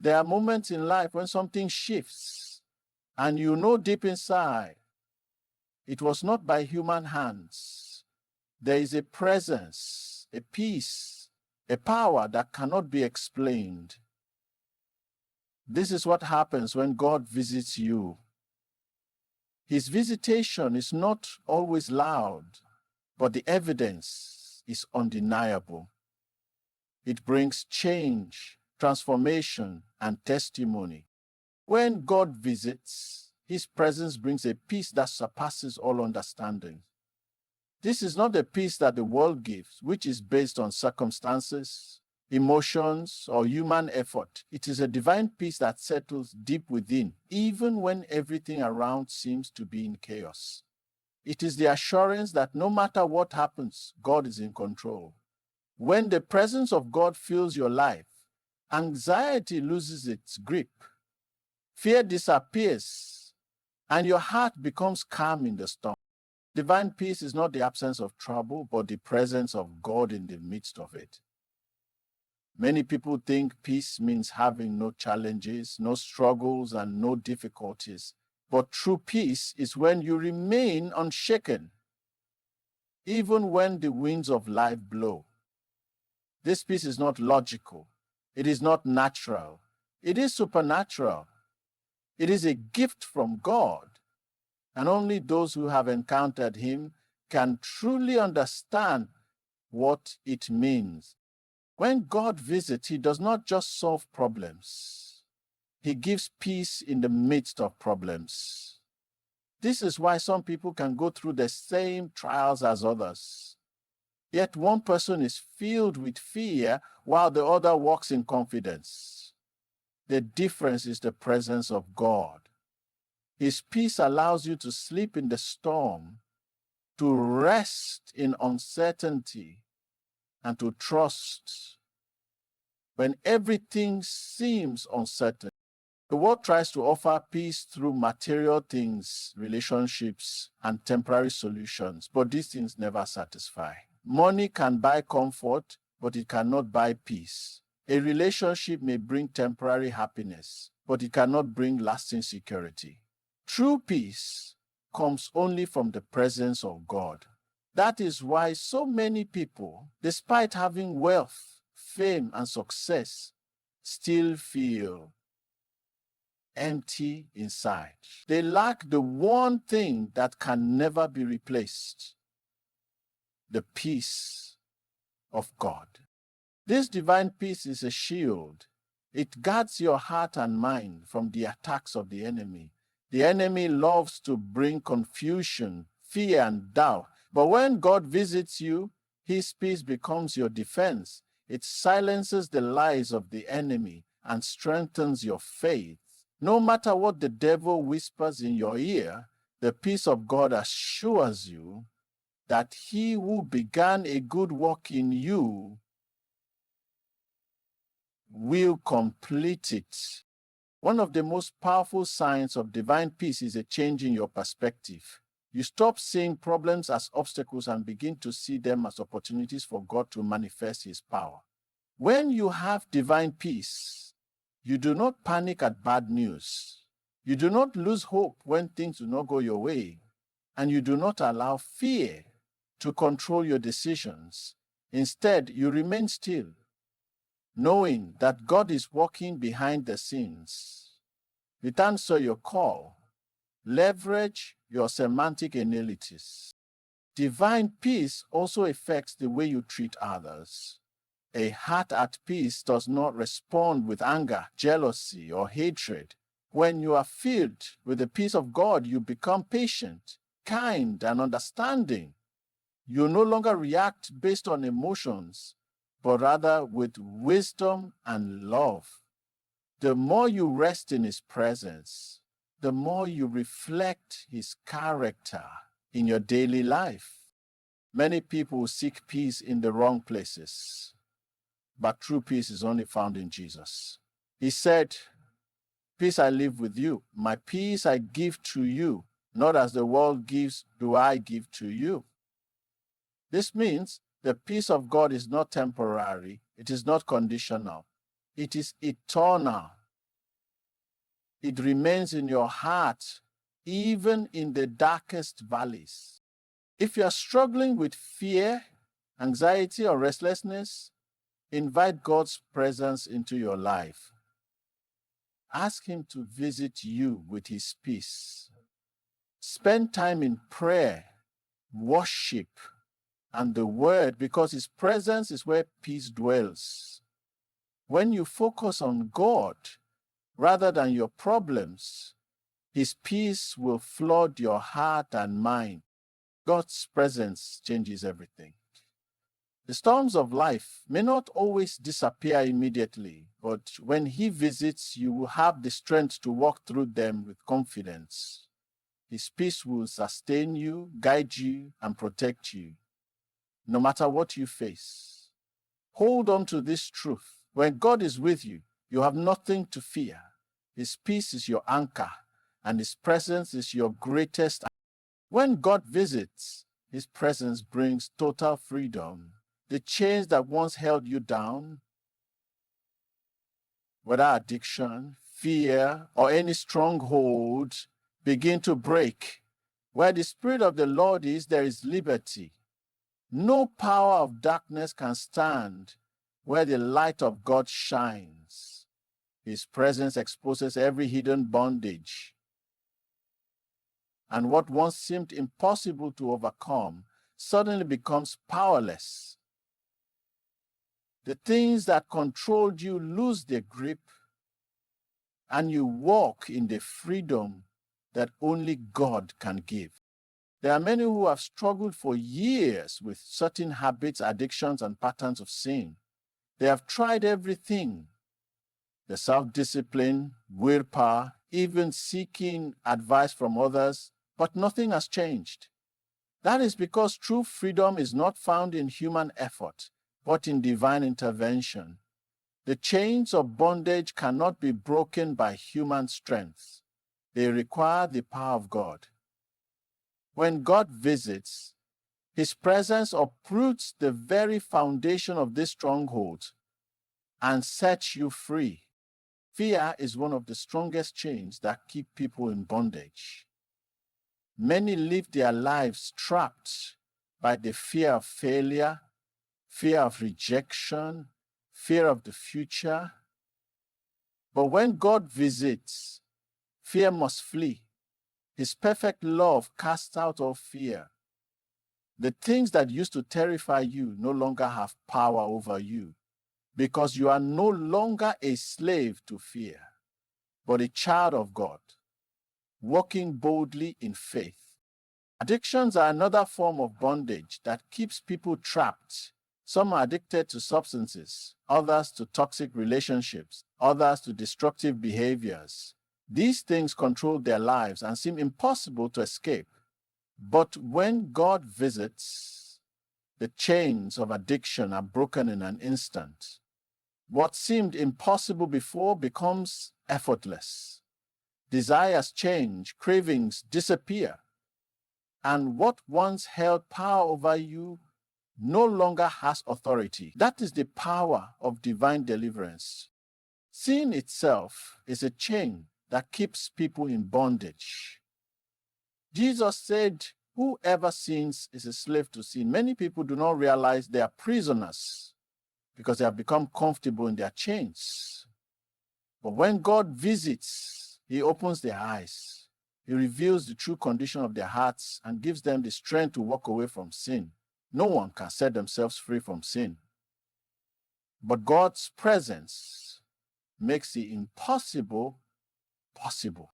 There are moments in life when something shifts, and you know deep inside, it was not by human hands. There is a presence, a peace, a power that cannot be explained. This is what happens when God visits you. His visitation is not always loud, but the evidence is undeniable. It brings change, transformation, and testimony. When God visits, his presence brings a peace that surpasses all understanding. This is not the peace that the world gives, which is based on circumstances, emotions, or human effort. It is a divine peace that settles deep within, even when everything around seems to be in chaos. It is the assurance that no matter what happens, God is in control. When the presence of God fills your life, anxiety loses its grip, fear disappears, and your heart becomes calm in the storm. Divine peace is not the absence of trouble, but the presence of God in the midst of it. Many people think peace means having no challenges, no struggles, and no difficulties. But true peace is when you remain unshaken, even when the winds of life blow. This peace is not logical. It is not natural. It is supernatural. It is a gift from God. And only those who have encountered him can truly understand what it means. When God visits, he does not just solve problems. He gives peace in the midst of problems. This is why some people can go through the same trials as others. Yet one person is filled with fear while the other walks in confidence. The difference is the presence of God. His peace allows you to sleep in the storm, to rest in uncertainty, and to trust when everything seems uncertain. The world tries to offer peace through material things, relationships, and temporary solutions, but these things never satisfy. Money can buy comfort, but it cannot buy peace. A relationship may bring temporary happiness, but it cannot bring lasting security. True peace comes only from the presence of God. That is why so many people, despite having wealth, fame, and success, still feel empty inside. They lack the one thing that can never be replaced: the peace of God. This divine peace is a shield. It guards your heart and mind from the attacks of the enemy. The enemy loves to bring confusion, fear, and doubt. But when God visits you, his peace becomes your defense. It silences the lies of the enemy and strengthens your faith. No matter what the devil whispers in your ear, the peace of God assures you that he who began a good work in you will complete it. One of the most powerful signs of divine peace is a change in your perspective. You stop seeing problems as obstacles and begin to see them as opportunities for God to manifest his power. When you have divine peace, you do not panic at bad news. You do not lose hope when things do not go your way. And you do not allow fear to control your decisions. Instead, you remain still, knowing that God is working behind the scenes. With answer your call, leverage your semantic analysis. Divine peace also affects the way you treat others. A heart at peace does not respond with anger, jealousy, or hatred. When you are filled with the peace of God, you become patient, kind, and understanding. You no longer react based on emotions, but rather with wisdom and love. The more you rest in his presence, the more you reflect his character in your daily life. Many people seek peace in the wrong places, but true peace is only found in Jesus. He said, "Peace I leave with you. My peace I give to you. Not as the world gives, do I give to you." This means the peace of God is not temporary. It is not conditional. It is eternal. It remains in your heart, even in the darkest valleys. If you are struggling with fear, anxiety, or restlessness, invite God's presence into your life. Ask Him to visit you with His peace. Spend time in prayer, worship, and the Word, because His presence is where peace dwells. When you focus on God rather than your problems, His peace will flood your heart and mind. God's presence changes everything. The storms of life may not always disappear immediately, but when He visits, you will have the strength to walk through them with confidence. His peace will sustain you, guide you, and protect you, no matter what you face. Hold on to this truth. When God is with you, you have nothing to fear. His peace is your anchor, and His presence is your greatest. When God visits, His presence brings total freedom. The chains that once held you down, whether addiction, fear, or any stronghold, begin to break. Where the Spirit of the Lord is, there is liberty. No power of darkness can stand where the light of God shines. His presence exposes every hidden bondage. And what once seemed impossible to overcome suddenly becomes powerless. The things that controlled you lose their grip, and you walk in the freedom that only God can give. There are many who have struggled for years with certain habits, addictions, and patterns of sin. They have tried everything: the self-discipline, willpower, even seeking advice from others, but nothing has changed. That is because true freedom is not found in human effort, but in divine intervention. The chains of bondage cannot be broken by human strength. They require the power of God. When God visits, His presence uproots the very foundation of this stronghold and sets you free. Fear is one of the strongest chains that keep people in bondage. Many live their lives trapped by the fear of failure, fear of rejection, fear of the future. But when God visits, fear must flee. His perfect love casts out all fear. The things that used to terrify you no longer have power over you, because you are no longer a slave to fear, but a child of God, walking boldly in faith. Addictions are another form of bondage that keeps people trapped. Some are addicted to substances, others to toxic relationships, others to destructive behaviors. These things control their lives and seem impossible to escape. But when God visits, the chains of addiction are broken in an instant. What seemed impossible before becomes effortless. Desires change, cravings disappear, and what once held power over you no longer has authority. That is the power of divine deliverance. Sin itself is a chain that keeps people in bondage. Jesus said, "Whoever sins is a slave to sin." Many people do not realize they are prisoners because they have become comfortable in their chains. But when God visits, He opens their eyes. He reveals the true condition of their hearts and gives them the strength to walk away from sin. No one can set themselves free from sin. But God's presence makes the impossible possible.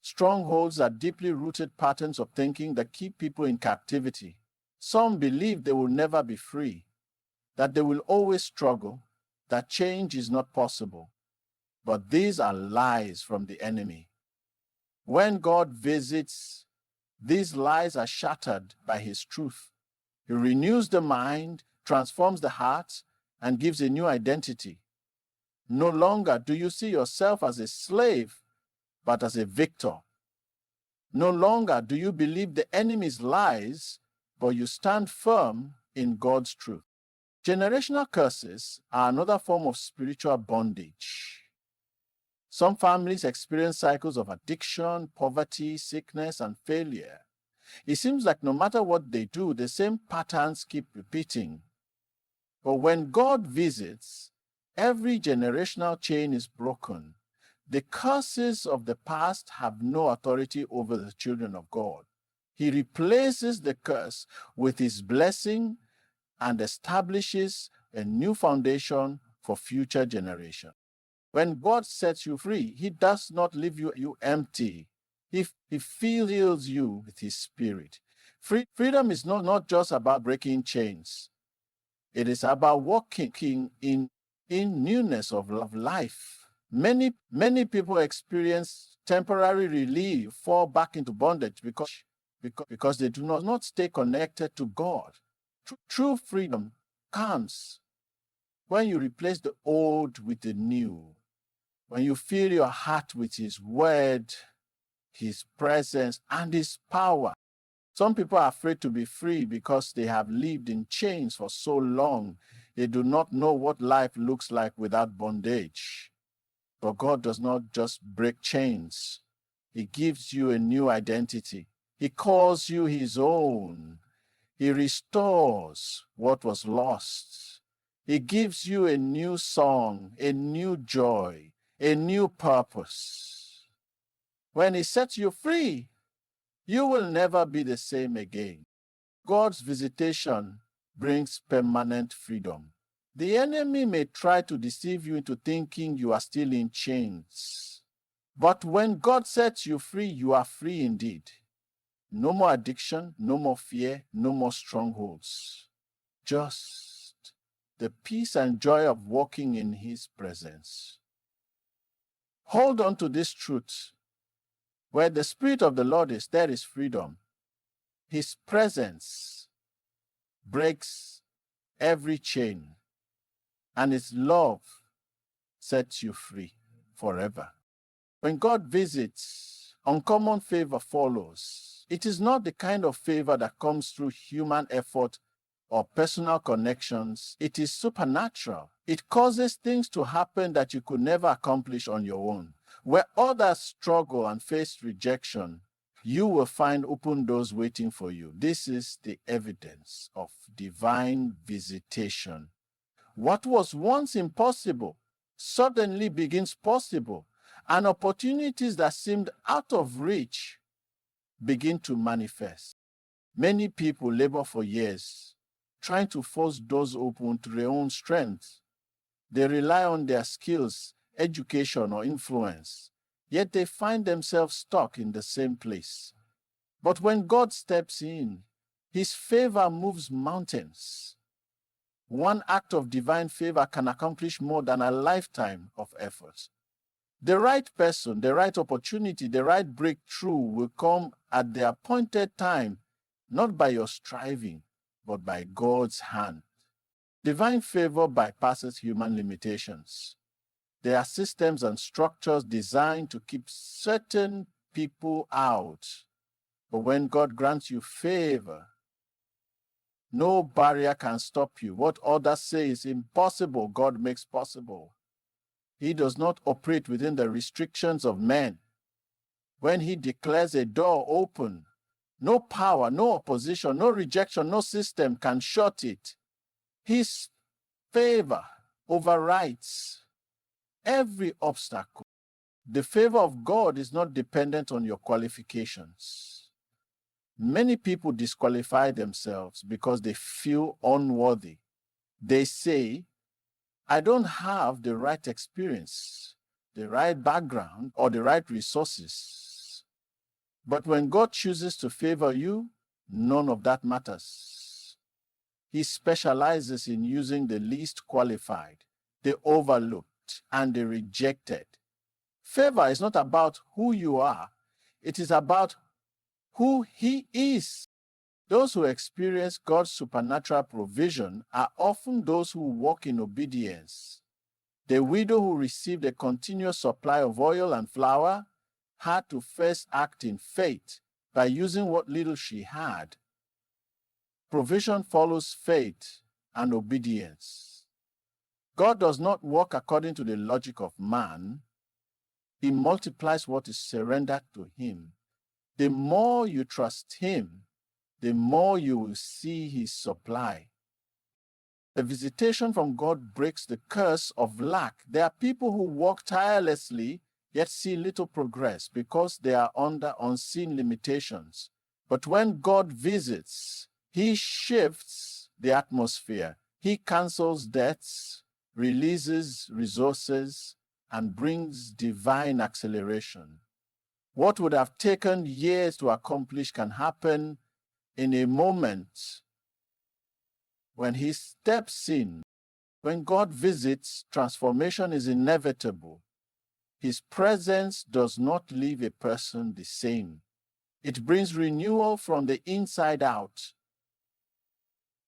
Strongholds are deeply rooted patterns of thinking that keep people in captivity. Some believe they will never be free, that they will always struggle, that change is not possible. But these are lies from the enemy. When God visits, these lies are shattered by His truth. He renews the mind, transforms the heart, and gives a new identity. No longer do you see yourself as a slave, but as a victor. No longer do you believe the enemy's lies, but you stand firm in God's truth. Generational curses are another form of spiritual bondage. Some families experience cycles of addiction, poverty, sickness, and failure. It seems like no matter what they do, the same patterns keep repeating. But when God visits, every generational chain is broken. The curses of the past have no authority over the children of God. He replaces the curse with his blessing and establishes a new foundation for future generations. When God sets you free, he does not leave you empty. He fills you with his spirit. Freedom is not just about breaking chains. It is about walking in newness of life. Many people experience temporary relief, fall back into bondage because they do not stay connected to God. True freedom comes when you replace the old with the new, when you fill your heart with his word, his presence, and his power. Some people are afraid to be free because they have lived in chains for so long. They do not know what life looks like without bondage. But God does not just break chains. He gives you a new identity. He calls you his own. He restores what was lost. He gives you a new song, a new joy, a new purpose. When he sets you free, you will never be the same again. God's visitation brings permanent freedom. The enemy may try to deceive you into thinking you are still in chains. But when God sets you free, you are free indeed. No more addiction, no more fear, no more strongholds. Just the peace and joy of walking in his presence. Hold on to this truth. Where the Spirit of the Lord is, there is freedom. His presence breaks every chain, and his love sets you free forever. When God visits, uncommon favor follows. It is not the kind of favor that comes through human effort or personal connections. It is supernatural. It causes things to happen that you could never accomplish on your own. Where others struggle and face rejection, you will find open doors waiting for you. This is the evidence of divine visitation. What was once impossible suddenly begins possible, and opportunities that seemed out of reach begin to manifest. Many people labor for years trying to force doors open to their own strength. They rely on their skills, education, or influence, yet they find themselves stuck in the same place. But when God steps in, his favor moves mountains. One act of divine favor can accomplish more than a lifetime of effort. The right person, the right opportunity, the right breakthrough will come at the appointed time, not by your striving, but by God's hand. Divine favor bypasses human limitations. There are systems and structures designed to keep certain people out. But when God grants you favor, no barrier can stop you. What others say is impossible, God makes possible. He does not operate within the restrictions of men. When he declares a door open, no power, no opposition, no rejection, no system can shut it. His favor overrides every obstacle. The favor of God is not dependent on your qualifications. Many people disqualify themselves because they feel unworthy. They say, I don't have the right experience, the right background, or the right resources. But when God chooses to favor you, none of that matters. He specializes in using the least qualified, the overlooked, and the rejected. Favor is not about who you are, it is about who he is. Those who experience God's supernatural provision are often those who walk in obedience. The widow who received a continuous supply of oil and flour had to first act in faith by using what little she had. Provision follows faith and obedience. God does not work according to the logic of man. He multiplies what is surrendered to him. The more you trust him, the more you will see his supply. The visitation from God breaks the curse of lack. There are people who work tirelessly yet see little progress because they are under unseen limitations. But when God visits, he shifts the atmosphere. He cancels debts, releases resources, and brings divine acceleration. What would have taken years to accomplish can happen in a moment when he steps in. When God visits, transformation is inevitable. His presence does not leave a person the same. It brings renewal from the inside out.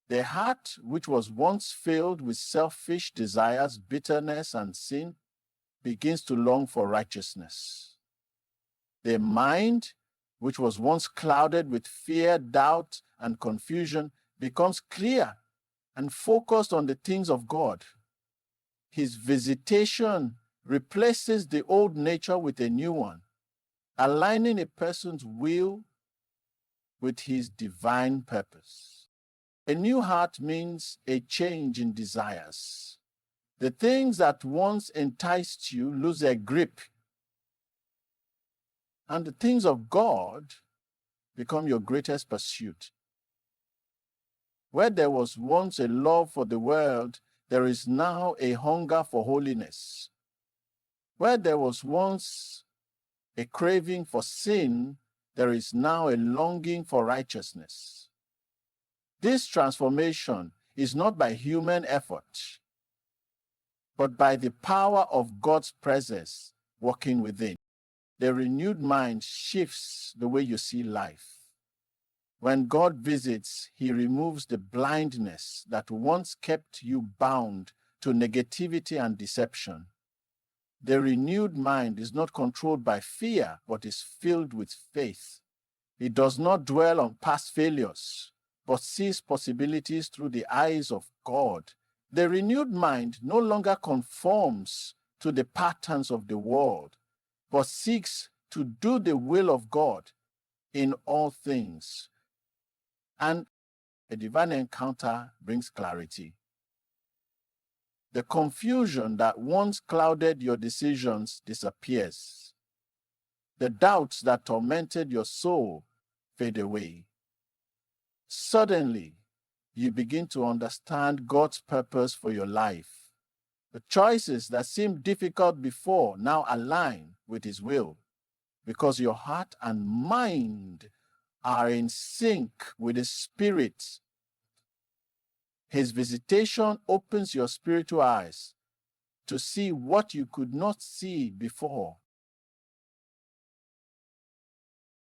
The heart, which was once filled with selfish desires, bitterness, and sin, begins to long for righteousness. The mind, which was once clouded with fear, doubt, and confusion, becomes clear and focused on the things of God. His visitation replaces the old nature with a new one, aligning a person's will with his divine purpose. A new heart means a change in desires. The things that once enticed you lose their grip, and the things of God become your greatest pursuit. Where there was once a love for the world, there is now a hunger for holiness. Where there was once a craving for sin, there is now a longing for righteousness. This transformation is not by human effort, but by the power of God's presence working within. The renewed mind shifts the way you see life. When God visits, he removes the blindness that once kept you bound to negativity and deception. The renewed mind is not controlled by fear, but is filled with faith. It does not dwell on past failures, but sees possibilities through the eyes of God. The renewed mind no longer conforms to the patterns of the world, but seeks to do the will of God in all things. And a divine encounter brings clarity. The confusion that once clouded your decisions disappears. The doubts that tormented your soul fade away. Suddenly, you begin to understand God's purpose for your life. The choices that seemed difficult before now align with his will, because your heart and mind are in sync with his spirit. His visitation opens your spiritual eyes to see what you could not see before.